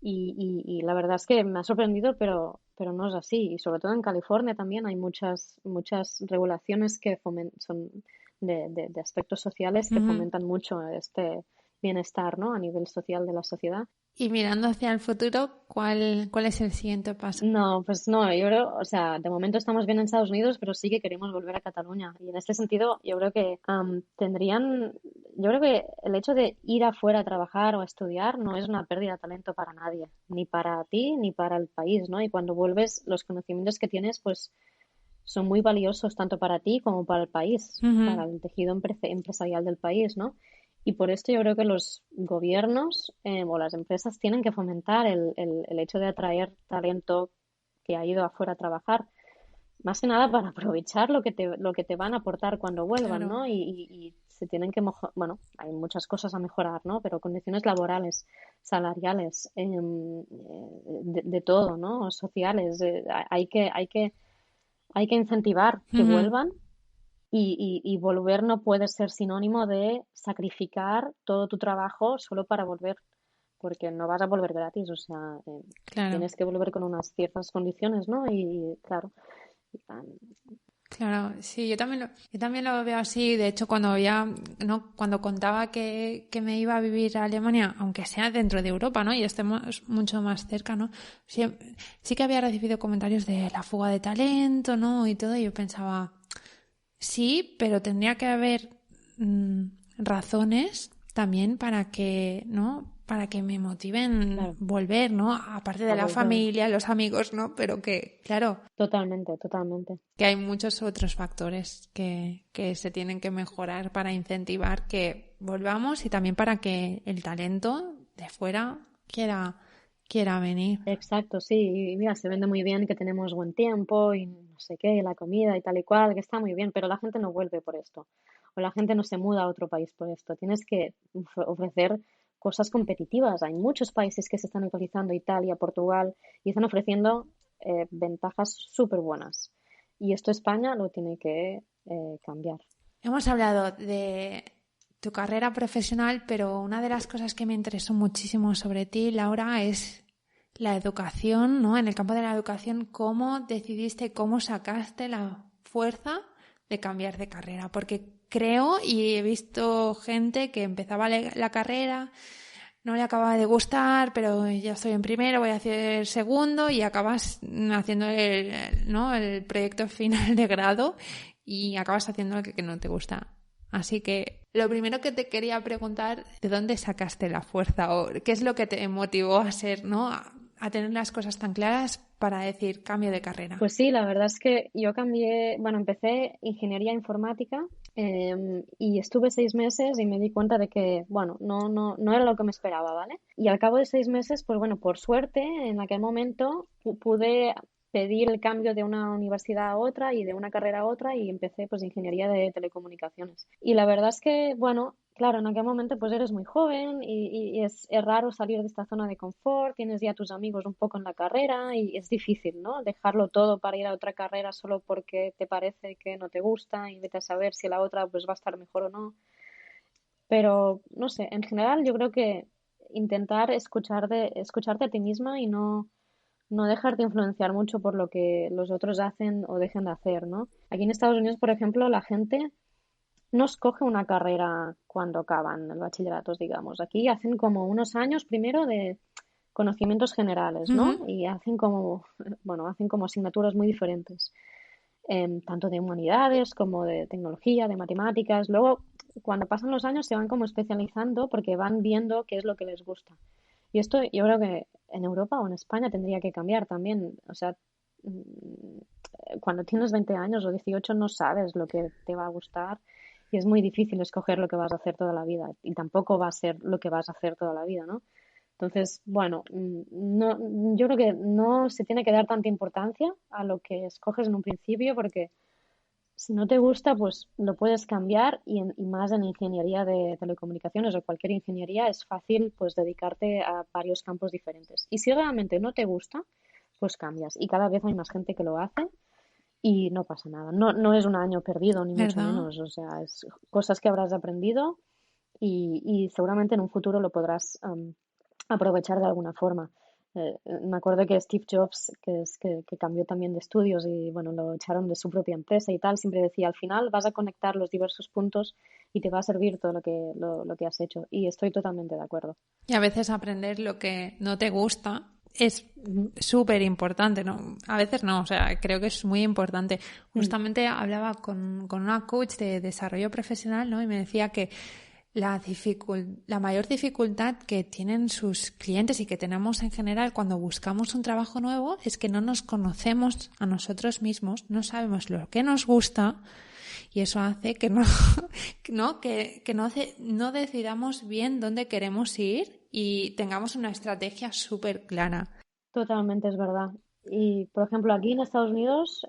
Y la verdad es que me ha sorprendido, pero no es así. Y sobre todo en California también hay muchas regulaciones que son de aspectos sociales que fomentan mucho este bienestar, ¿no? A nivel social de la sociedad. Y mirando hacia el futuro, ¿cuál es el siguiente paso? No, pues no, yo creo, o sea, de momento estamos bien en Estados Unidos, pero sí que queremos volver a Cataluña. Y en este sentido, yo creo que yo creo que el hecho de ir afuera a trabajar o a estudiar no es una pérdida de talento para nadie, ni para ti ni para el país, ¿no? Y cuando vuelves, los conocimientos que tienes, pues son muy valiosos tanto para ti como para el país, para el tejido empresarial del país, ¿no? Y por esto yo creo que los gobiernos o las empresas tienen que fomentar el hecho de atraer talento que ha ido afuera a trabajar, más que nada para aprovechar lo que te van a aportar cuando vuelvan, Claro. ¿no? Y se tienen que bueno, hay muchas cosas a mejorar, ¿no? Pero condiciones laborales, salariales, de todo, ¿no? Sociales, hay que incentivar que vuelvan. Y volver no puede ser sinónimo de sacrificar todo tu trabajo solo para volver, porque no vas a volver gratis, o sea, Claro. tienes que volver con unas ciertas condiciones, ¿no? Y claro. Claro, sí, yo también lo veo así. De hecho, cuando contaba que me iba a vivir a Alemania, aunque sea dentro de Europa, ¿no? Y estemos mucho más cerca, ¿no? Sí que había recibido comentarios de la fuga de talento, ¿no? Y todo, y yo pensaba, sí, pero tendría que haber razones también para que, ¿no? Para que me motiven volver, ¿no? Aparte de la familia, los amigos, ¿no? Pero que, claro. Totalmente. Que hay muchos otros factores que se tienen que mejorar para incentivar que volvamos, y también para que el talento de fuera quiera venir. Exacto, sí. Y mira, se vende muy bien que tenemos buen tiempo y no sé qué, la comida y tal y cual, que está muy bien, pero la gente no vuelve por esto. O la gente no se muda a otro país por esto. Tienes que ofrecer cosas competitivas. Hay muchos países que se están actualizando, Italia, Portugal, y están ofreciendo ventajas súper buenas. Y esto España lo tiene que cambiar. Hemos hablado de tu carrera profesional, pero una de las cosas que me interesó muchísimo sobre ti, Laura, es la educación, ¿no? En el campo de la educación, ¿cómo decidiste, cómo sacaste la fuerza de cambiar de carrera? Porque creo, y he visto gente que empezaba la carrera, no le acababa de gustar, pero ya estoy en primero, voy a hacer segundo, y acabas haciendo el proyecto final de grado y acabas haciendo lo que no te gusta. Así que lo primero que te quería preguntar, ¿de dónde sacaste la fuerza? ¿O qué es lo que te motivó a ser, ¿no? A tener las cosas tan claras para decir cambio de carrera? Pues sí, la verdad es que yo empecé ingeniería informática y estuve 6 meses y me di cuenta de que, bueno, no era lo que me esperaba, ¿vale? Y al cabo de 6 meses, pues bueno, por suerte, en aquel momento pude pedir el cambio de una universidad a otra y de una carrera a otra y empecé pues ingeniería de telecomunicaciones. Y la verdad es que, bueno, claro, en aquel momento pues eres muy joven y es raro salir de esta zona de confort, tienes ya tus amigos un poco en la carrera y es difícil, ¿no? Dejarlo todo para ir a otra carrera solo porque te parece que no te gusta y vete a saber si la otra pues va a estar mejor o no. Pero, no sé, en general yo creo que intentar escucharte a ti misma y no dejarte influenciar mucho por lo que los otros hacen o dejen de hacer, ¿no? Aquí en Estados Unidos, por ejemplo, la gente no escoge una carrera cuando acaban el bachillerato, digamos. Aquí hacen como unos años primero de conocimientos generales, ¿no? Ujú. Y hacen como asignaturas muy diferentes, tanto de humanidades como de tecnología, de matemáticas. Luego, cuando pasan los años, se van como especializando porque van viendo qué es lo que les gusta. Y esto yo creo que en Europa o en España tendría que cambiar también. O sea, cuando tienes 20 años o 18 no sabes lo que te va a gustar y es muy difícil escoger lo que vas a hacer toda la vida y tampoco va a ser lo que vas a hacer toda la vida, ¿no? Entonces, bueno, no, yo creo que no se tiene que dar tanta importancia a lo que escoges en un principio porque si no te gusta, pues lo puedes cambiar y más en ingeniería de telecomunicaciones o cualquier ingeniería es fácil pues dedicarte a varios campos diferentes. Y si realmente no te gusta, pues cambias. Y cada vez hay más gente que lo hace y no pasa nada. No es un año perdido, ni mucho ¿Verdad? menos. O sea, es cosas que habrás aprendido y seguramente en un futuro lo podrás aprovechar de alguna forma. Me acuerdo que Steve Jobs, que cambió también de estudios y bueno, lo echaron de su propia empresa y tal, siempre decía, al final vas a conectar los diversos puntos y te va a servir todo lo que has hecho. Y estoy totalmente de acuerdo. Y a veces aprender lo que no te gusta es Ujú, súper importante, ¿no? A veces no, o sea, creo que es muy importante. mm, Justamente hablaba con una coach de desarrollo profesional, ¿no? Y me decía que la mayor dificultad que tienen sus clientes y que tenemos en general cuando buscamos un trabajo nuevo es que no nos conocemos a nosotros mismos, no sabemos lo que nos gusta y eso hace que no decidamos bien dónde queremos ir y tengamos una estrategia súper clara. Totalmente es verdad. Y por ejemplo, aquí en Estados Unidos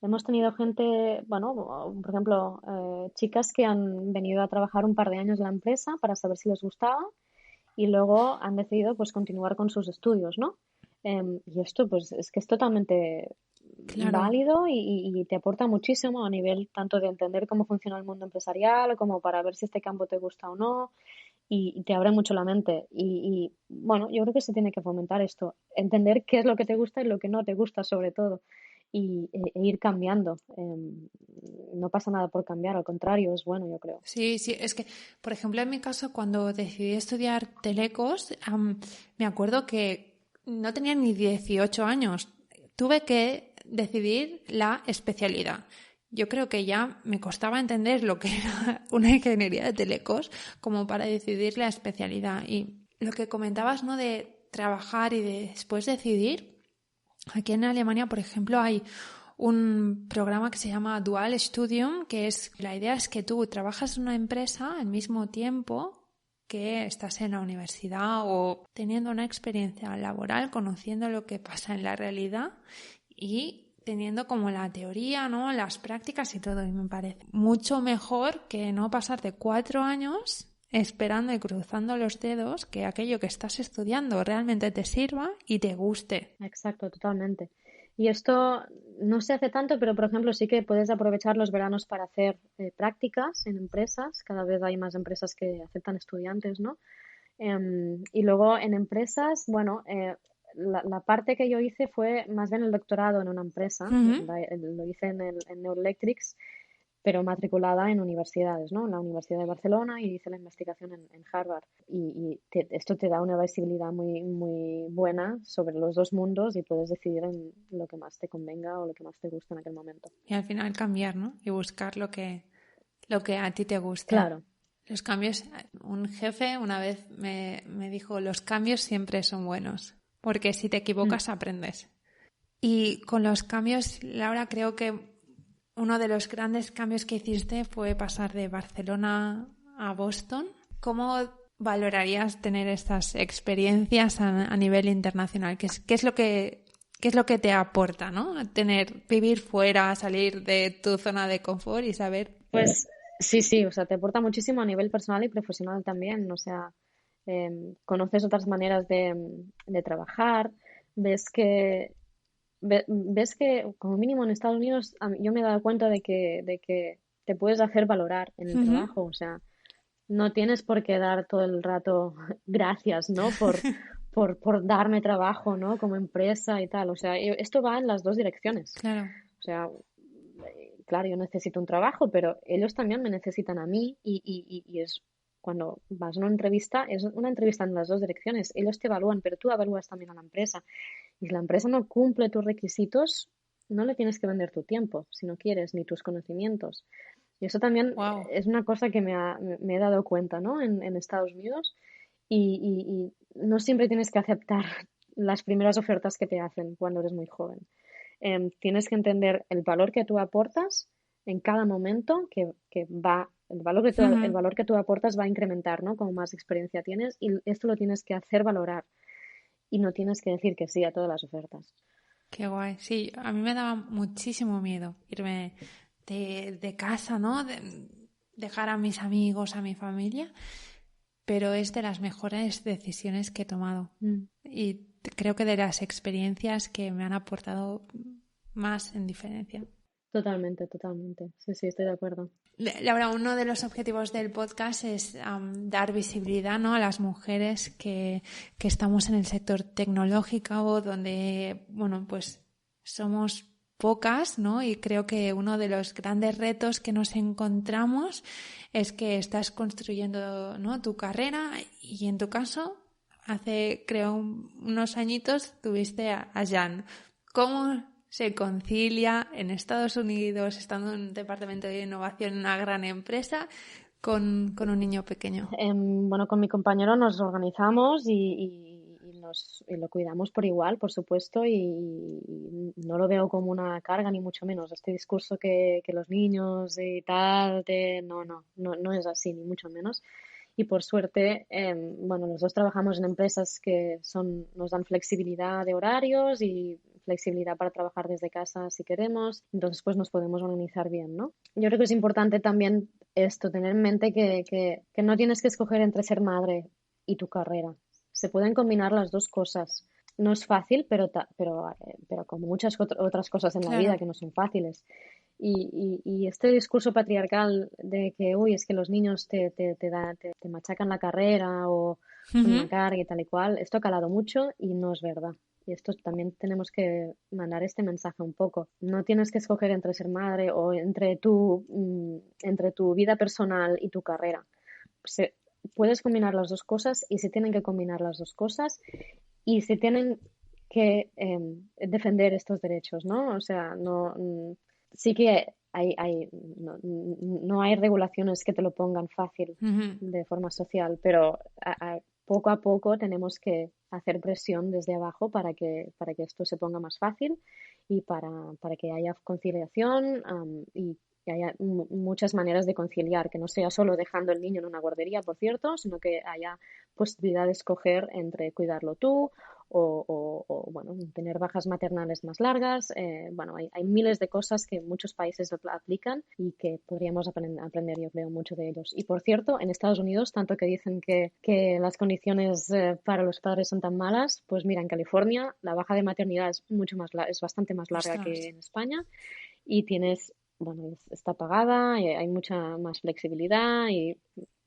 hemos tenido gente, bueno, por ejemplo, chicas que han venido a trabajar un par de años en la empresa para saber si les gustaba y luego han decidido pues continuar con sus estudios, ¿no? Y esto pues es que es totalmente Claro. válido y te aporta muchísimo a nivel tanto de entender cómo funciona el mundo empresarial como para ver si este campo te gusta o no y te abre mucho la mente. Bueno, yo creo que se tiene que fomentar esto, entender qué es lo que te gusta y lo que no te gusta sobre todo e ir cambiando. No pasa nada por cambiar, al contrario, es bueno, yo creo. Sí, sí, es que, por ejemplo, en mi caso, cuando decidí estudiar telecos, me acuerdo que no tenía ni 18 años. Tuve que decidir la especialidad. Yo creo que ya me costaba entender lo que era una ingeniería de telecos como para decidir la especialidad. Y lo que comentabas, ¿no? De trabajar y de después decidir. Aquí en Alemania, por ejemplo, hay un programa que se llama Dual Studium, que es la idea es que tú trabajas en una empresa al mismo tiempo que estás en la universidad o teniendo una experiencia laboral, conociendo lo que pasa en la realidad y teniendo como la teoría, ¿no? Las prácticas y todo. Y me parece mucho mejor que no pasar de 4 años esperando y cruzando los dedos que aquello que estás estudiando realmente te sirva y te guste. Exacto, totalmente. Y esto no se hace tanto, pero por ejemplo sí que puedes aprovechar los veranos para hacer prácticas en empresas. Cada vez hay más empresas que aceptan estudiantes, ¿no? Y luego en empresas, bueno, la parte que yo hice fue más bien el doctorado en una empresa. Ujú. Lo hice en Neuroelectrics, pero matriculada en universidades, ¿no? En la Universidad de Barcelona y hice la investigación en Harvard. Esto te da una visibilidad muy, muy buena sobre los dos mundos y puedes decidir en lo que más te convenga o lo que más te guste en aquel momento. Y al final cambiar, ¿no? Y buscar lo que a ti te guste. Claro, Los cambios, un jefe una vez me dijo, los cambios siempre son buenos. porque si te equivocas aprendes. Y con los cambios, Laura, creo que uno de los grandes cambios que hiciste fue pasar de Barcelona a Boston. ¿Cómo valorarías tener estas experiencias a nivel internacional? ¿Qué es lo que te aporta, ¿no? Vivir fuera, salir de tu zona de confort y saber. Pues sí, o sea, te aporta muchísimo a nivel personal y profesional también. O sea, conoces otras maneras de trabajar, ves que como mínimo en Estados Unidos yo me he dado cuenta de que te puedes hacer valorar en el trabajo. O sea, no tienes por qué dar todo el rato gracias, ¿no? Por darme trabajo, ¿no? Como empresa y tal. O sea, esto va en las dos direcciones. Claro. O sea, claro, yo necesito un trabajo, pero ellos también me necesitan a mí y es cuando vas a una entrevista, es una entrevista en las dos direcciones. Ellos te evalúan, pero tú evalúas también a la empresa. Y si la empresa no cumple tus requisitos, no le tienes que vender tu tiempo, si no quieres, ni tus conocimientos. Y eso también es una cosa que me he dado cuenta, ¿no? En Estados Unidos. Y no siempre tienes que aceptar las primeras ofertas que te hacen cuando eres muy joven. Tienes que entender el valor que tú aportas en cada momento el valor que tú aportas va a incrementar, ¿no? Como más experiencia tienes y esto lo tienes que hacer valorar y no tienes que decir que sí a todas las ofertas. Qué guay. Sí, a mí me daba muchísimo miedo irme de casa, ¿no? Dejar a mis amigos, a mi familia, pero es de las mejores decisiones que he tomado. Y creo que de las experiencias que me han aportado más en diferencia. Totalmente. Sí, estoy de acuerdo. Laura, uno de los objetivos del podcast es dar visibilidad, ¿no? A las mujeres que estamos en el sector tecnológico, donde, bueno, pues somos pocas, ¿no? Y creo que uno de los grandes retos que nos encontramos es que estás construyendo, ¿no? Tu carrera y en tu caso, creo, unos añitos tuviste a Jan. ¿Cómo se concilia en Estados Unidos, estando en un departamento de innovación en una gran empresa, con un niño pequeño? Bueno, con mi compañero nos organizamos y lo cuidamos por igual, por supuesto, y no lo veo como una carga, ni mucho menos. Este discurso que los niños y tal, no es así, ni mucho menos. Y por suerte, bueno, los dos trabajamos en empresas que nos dan flexibilidad de horarios y flexibilidad para trabajar desde casa si queremos. Entonces, pues nos podemos organizar bien, ¿no? Yo creo que es importante también esto, tener en mente que no tienes que escoger entre ser madre y tu carrera. Se pueden combinar las dos cosas. No es fácil, pero como muchas otras cosas en la vida que no son fáciles. Y este discurso patriarcal de que, uy, es que los niños te machacan la carrera o son una carga y tal y cual, esto ha calado mucho y no es verdad. Y esto también tenemos que mandar este mensaje un poco. No tienes que escoger entre ser madre o entre tu vida personal y tu carrera. Puedes combinar las dos cosas y se tienen que combinar las dos cosas y se tienen que defender estos derechos, ¿no? O sea, sí que no hay regulaciones que te lo pongan fácil de forma social, pero poco a poco tenemos que hacer presión desde abajo para que esto se ponga más fácil y para que haya conciliación y que haya muchas maneras de conciliar, que no sea solo dejando el niño en una guardería, por cierto, sino que haya posibilidad de escoger entre cuidarlo tú o bueno, tener bajas maternales más largas. Bueno, hay miles de cosas que muchos países aplican y que podríamos aprender, yo creo, mucho de ellos. Y por cierto, en Estados Unidos, tanto que dicen que las condiciones para los padres son tan malas, pues mira, en California la baja de maternidad es bastante más larga que en España y bueno, está pagada, y hay mucha más flexibilidad y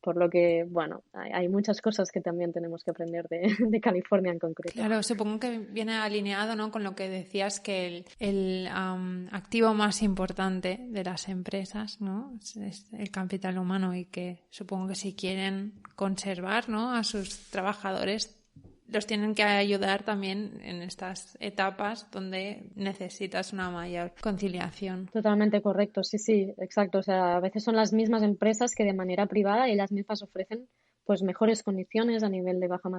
por lo que, bueno, hay muchas cosas que también tenemos que aprender de California en concreto. Claro, supongo que viene alineado, ¿no?, con lo que decías, que el activo más importante de las empresas, ¿no?, es el capital humano y que supongo que si quieren conservar, ¿no?, a sus trabajadores, los tienen que ayudar también en estas etapas donde necesitas una mayor conciliación. Totalmente correcto, sí, exacto. O sea, a veces son las mismas empresas que de manera privada ellas mismas ofrecen pues mejores condiciones a nivel de baja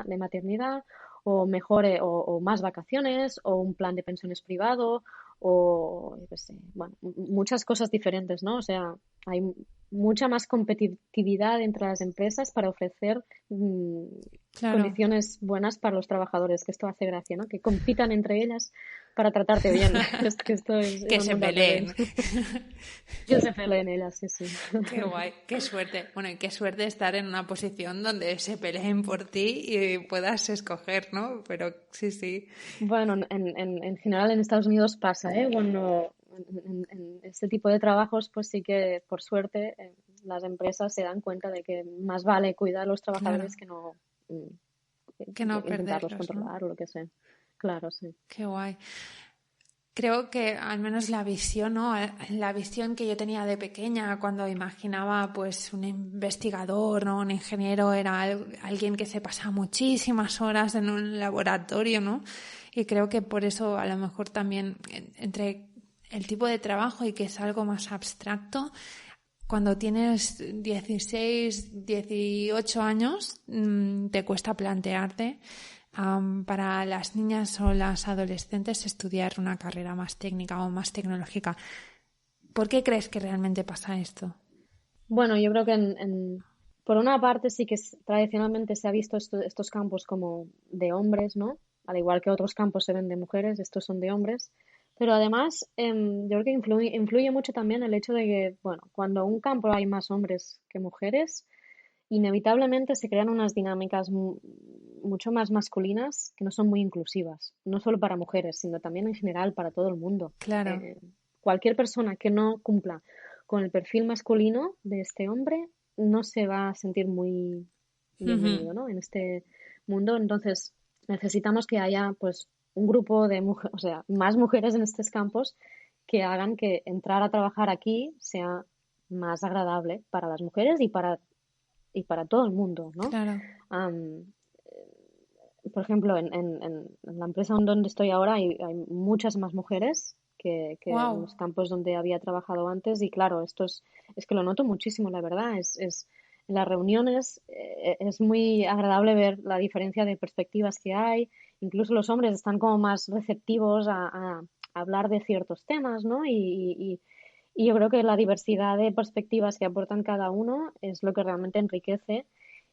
de maternidad o mejor o más vacaciones o un plan de pensiones privado o yo qué sé, bueno, muchas cosas diferentes, ¿no? O sea, hay mucha más competitividad entre las empresas para ofrecer Claro. condiciones buenas para los trabajadores, que esto hace gracia, ¿no? Que compitan entre ellas para tratarte bien. Es que esto es Que el se mundo al peleen. revés. Que se peleen ellas, sí, sí. Qué guay, qué suerte. Bueno, y qué suerte estar en una posición donde se peleen por ti y puedas escoger, ¿no? Pero sí, sí. Bueno, en general en Estados Unidos pasa, ¿eh? Cuando en este tipo de trabajos, pues sí que, por suerte, las empresas se dan cuenta de que más vale cuidar a los Claro, trabajadores que no que no intentarlos perderlos, ¿no? controlar o lo que sea. Claro, sí. Qué guay. Creo que al menos la visión, ¿no? La visión que yo tenía de pequeña cuando imaginaba pues un investigador, ¿no? Un ingeniero era alguien que se pasa muchísimas horas en un laboratorio, ¿no? Y creo que por eso a lo mejor también entre el tipo de trabajo y que es algo más abstracto, cuando tienes 16, 18 años, te cuesta plantearte para las niñas o las adolescentes estudiar una carrera más técnica o más tecnológica. ¿Por qué crees que realmente pasa esto? Bueno, yo creo que por una parte sí que tradicionalmente se ha visto estos campos como de hombres, ¿no? Al igual que otros campos se ven de mujeres, estos son de hombres. Pero además, yo creo que influye mucho también el hecho de que, bueno, cuando en un campo hay más hombres que mujeres, inevitablemente se crean unas dinámicas mucho más masculinas que no son muy inclusivas, no solo para mujeres, sino también en general para todo el mundo. Claro. Cualquier persona que no cumpla con el perfil masculino de este hombre no se va a sentir muy bienvenido, ¿no? En este mundo. Entonces, necesitamos que haya pues un grupo de mujeres, o sea, más mujeres en estos campos que hagan que entrar a trabajar aquí sea más agradable para las mujeres y para todo el mundo, ¿no? Claro. Um, por ejemplo, en la empresa donde estoy ahora hay muchas más mujeres que en Wow. los campos donde había trabajado antes y claro, es que lo noto muchísimo, la verdad. En las reuniones es muy agradable ver la diferencia de perspectivas que hay. Incluso los hombres están como más receptivos a hablar de ciertos temas, ¿no? Y yo creo que la diversidad de perspectivas que aportan cada uno es lo que realmente enriquece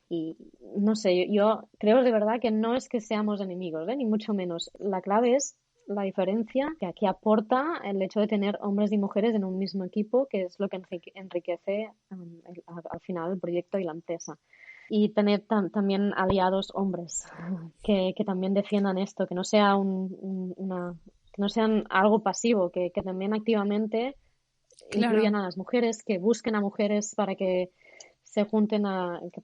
y no sé, yo creo de verdad que no es que seamos enemigos, ¿eh? Ni mucho menos. La clave es la diferencia que aquí aporta el hecho de tener hombres y mujeres en un mismo equipo, que es lo que enriquece al final el proyecto y la empresa. Y tener también aliados hombres que también defiendan esto, que no sea que no sean algo pasivo, que también activamente incluyan Claro. a las mujeres, que busquen a mujeres para que se junten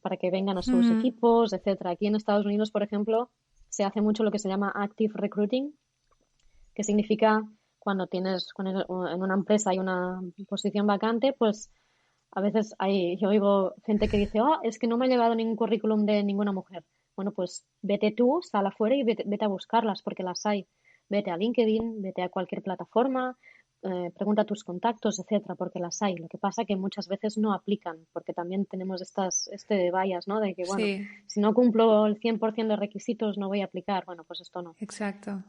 para que vengan a sus Mm, equipos, etcétera. Aquí en Estados Unidos, por ejemplo, se hace mucho lo que se llama active recruiting, que significa cuando en una empresa hay una posición vacante, pues a veces yo oigo gente que dice, oh, es que no me ha llegado ningún currículum de ninguna mujer. Bueno, pues vete tú, sal afuera y vete a buscarlas, porque las hay. Vete a LinkedIn, vete a cualquier plataforma, pregunta a tus contactos, etcétera, porque las hay. Lo que pasa que muchas veces no aplican, porque también tenemos este bias, ¿no? De que, bueno, sí, si no cumplo el 100% de requisitos, no voy a aplicar. Bueno, pues esto no. exacto.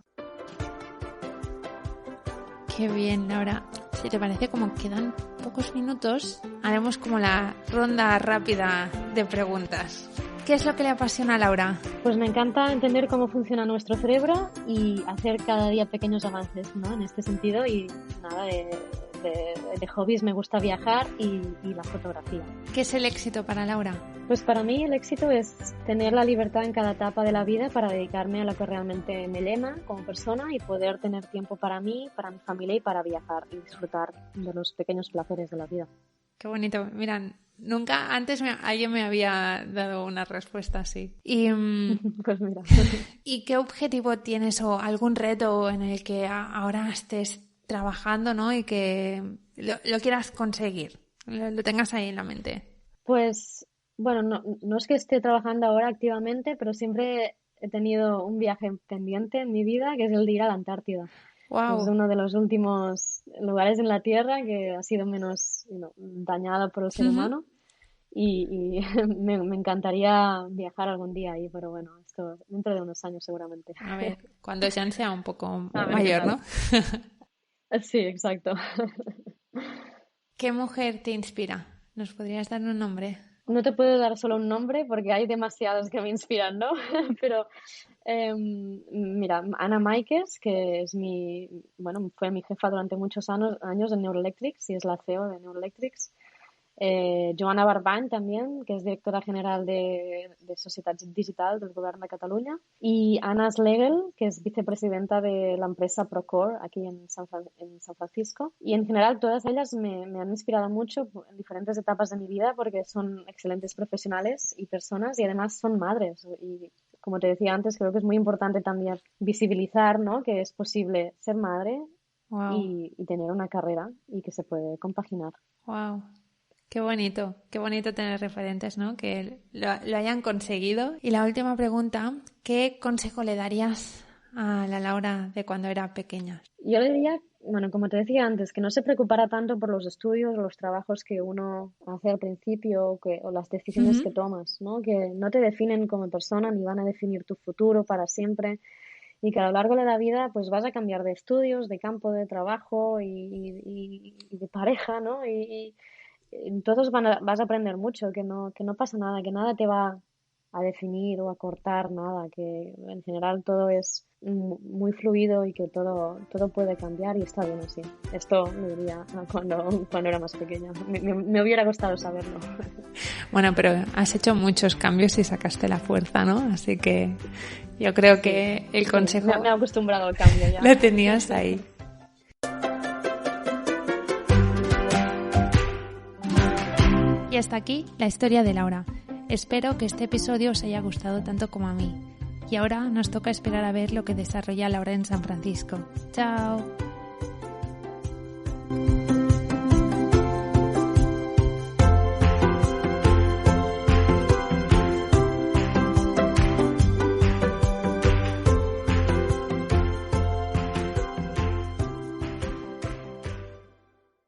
Qué bien, Laura. Si te parece, como quedan pocos minutos, haremos como la ronda rápida de preguntas. ¿Qué es lo que le apasiona a Laura? Pues me encanta entender cómo funciona nuestro cerebro y hacer cada día pequeños avances, ¿no? En este sentido y nada, de hobbies me gusta viajar y la fotografía. ¿Qué es el éxito para Laura? Pues para mí el éxito es tener la libertad en cada etapa de la vida para dedicarme a lo que realmente me llena como persona y poder tener tiempo para mí, para mi familia y para viajar y disfrutar de los pequeños placeres de la vida. Qué bonito. Mira, nunca antes alguien me había dado una respuesta así. Y, Pues mira. ¿y qué objetivo tienes o algún reto en el que ahora estés trabajando, ¿no? Y que lo quieras conseguir, lo tengas ahí en la mente? Pues bueno, no es que esté trabajando ahora activamente, pero siempre he tenido un viaje pendiente en mi vida, que es el de ir a la Antártida. Es Wow. uno de los últimos lugares en la Tierra que ha sido menos dañado por el ser humano. y me encantaría viajar algún día ahí, pero bueno, esto dentro de unos años seguramente. A ver, cuando Jean sea un poco A ver mayor, ¿no? Sí, exacto. ¿Qué mujer te inspira? ¿Nos podrías dar un nombre? No te puedo dar solo un nombre porque hay demasiados que me inspiran, ¿no? Pero mira, Ana Máiquez, que es fue mi jefa durante muchos años en Neuroelectrics y es la CEO de Neuroelectrics. Joana Barbany también, que és directora general de Societats Digital del Govern de Catalunya, i Anna Schlegel, que es vicepresidenta de la empresa Procore aquí en San Francisco. Y en general todas ellas me han inspirado mucho en diferentes etapas de mi vida porque son excelentes profesionales y personas y además son madres. Y como te decía antes, creo que es muy importante también visibilizar, ¿no?, que es posible ser madre. Wow. y tener una carrera y que se puede compaginar. Wow. Qué bonito tener referentes, ¿no? Que lo hayan conseguido. Y la última pregunta, ¿qué consejo le darías a la Laura de cuando era pequeña? Yo le diría, bueno, como te decía antes, que no se preocupara tanto por los estudios o los trabajos que uno hace al principio o las decisiones que tomas, ¿no? Que no te definen como persona ni van a definir tu futuro para siempre y que a lo largo de la vida pues vas a cambiar de estudios, de campo de trabajo y de pareja, ¿no? Y todos vas a aprender mucho, que no pasa nada, que nada te va a definir o a cortar nada, que en general todo es muy fluido y que todo puede cambiar y está bien así. Esto me diría cuando era más pequeña. Me hubiera gustado saberlo. Bueno, pero has hecho muchos cambios y sacaste la fuerza, ¿no? Así que yo creo que el consejo... Me he acostumbrado al cambio ya. Lo tenías ahí. Y hasta aquí la historia de Laura. Espero que este episodio os haya gustado tanto como a mí. Y ahora nos toca esperar a ver lo que desarrolla Laura en San Francisco. ¡Chao!